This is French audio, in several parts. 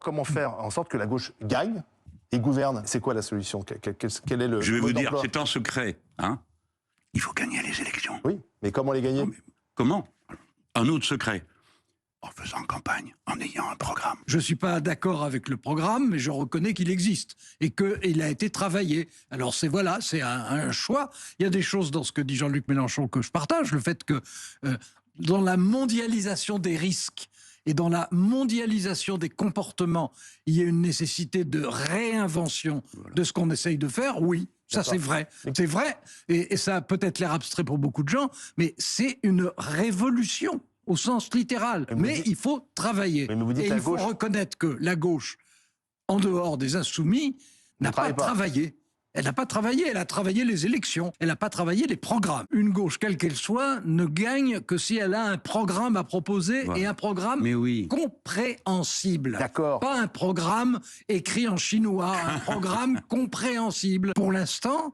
comment faire en sorte que la gauche gagne et gouverne. C'est quoi la solution? Quel est le Je vais vous mode dire, d'emploi? c'est un secret. Hein, il faut gagner les élections. Oui, mais comment les gagner? Non, mais comment? Un autre secret. En faisant campagne, en ayant un programme. Je ne suis pas d'accord avec le programme, mais je reconnais qu'il existe et qu'il a été travaillé. Alors c'est un choix. Il y a des choses dans ce que dit Jean-Luc Mélenchon que je partage. Le fait que dans la mondialisation des risques et dans la mondialisation des comportements, il y a une nécessité de réinvention de ce qu'on essaye de faire, oui. Ça, c'est vrai. C'est vrai. Et ça a peut-être l'air abstrait pour beaucoup de gens, mais c'est une révolution au sens littéral. Mais il faut travailler. Et il faut reconnaître que la gauche, en dehors des insoumis, n'a pas travaillé. Elle n'a pas travaillé, elle a travaillé les élections. Elle n'a pas travaillé les programmes. Une gauche, quelle qu'elle soit, ne gagne que si elle a un programme à proposer et un programme compréhensible. D'accord. Pas un programme écrit en chinois, un programme compréhensible. Pour l'instant,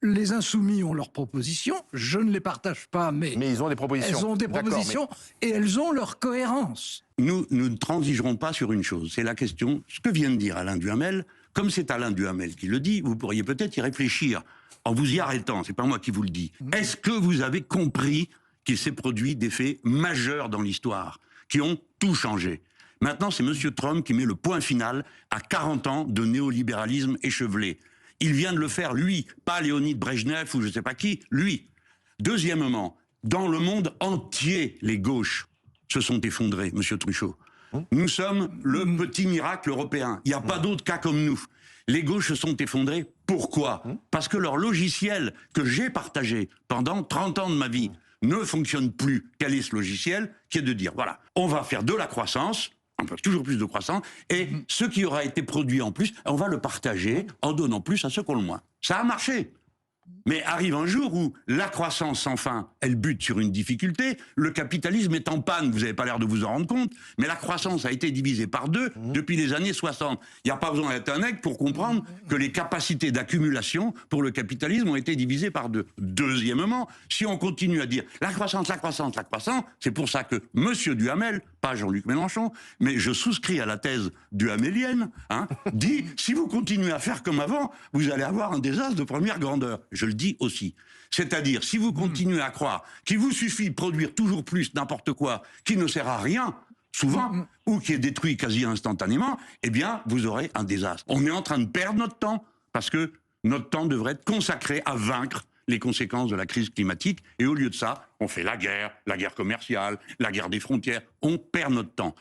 les insoumis ont leurs propositions. Je ne les partage pas, mais ils ont des propositions. Elles ont des propositions et elles ont leur cohérence. Nous ne transigerons pas sur une chose. C'est la question, ce que vient de dire Alain Duhamel. Comme c'est Alain Duhamel qui le dit, vous pourriez peut-être y réfléchir en vous y arrêtant. C'est pas moi qui vous le dis. Est-ce que vous avez compris qu'il s'est produit des faits majeurs dans l'histoire qui ont tout changé? Maintenant, c'est M. Trump qui met le point final à 40 ans de néolibéralisme échevelé. Il vient de le faire, lui, pas Léonid Brejnev ou je ne sais pas qui, lui. Deuxièmement, dans le monde entier, les gauches se sont effondrées, M. Truchot. Nous sommes le petit miracle européen. Il n'y a pas d'autre cas comme nous. Les gauches se sont effondrées. Pourquoi? Parce que leur logiciel que j'ai partagé pendant 30 ans de ma vie ne fonctionne plus. Quel est ce logiciel? Qui est de dire, voilà, on va faire de la croissance, toujours plus de croissance, et ce qui aura été produit en plus, on va le partager en donnant plus à ceux qui ont le moins. Ça a marché. Mais arrive un jour où la croissance sans fin, elle bute sur une difficulté, le capitalisme est en panne, vous n'avez pas l'air de vous en rendre compte, mais la croissance a été divisée par 2 depuis les années 60. Il n'y a pas besoin d'être un aigle pour comprendre que les capacités d'accumulation pour le capitalisme ont été divisées par 2. Deuxièmement, si on continue à dire la croissance, la croissance, la croissance, c'est pour ça que M. Duhamel, pas Jean-Luc Mélenchon, mais je souscris à la thèse duhamélienne, dit si vous continuez à faire comme avant, vous allez avoir un désastre de première grandeur. Je le dis aussi. C'est-à-dire, si vous continuez à croire qu'il vous suffit de produire toujours plus n'importe quoi, qui ne sert à rien, souvent, ou qui est détruit quasi instantanément, eh bien, vous aurez un désastre. On est en train de perdre notre temps, parce que notre temps devrait être consacré à vaincre les conséquences de la crise climatique, et au lieu de ça, on fait la guerre commerciale, la guerre des frontières, on perd notre temps.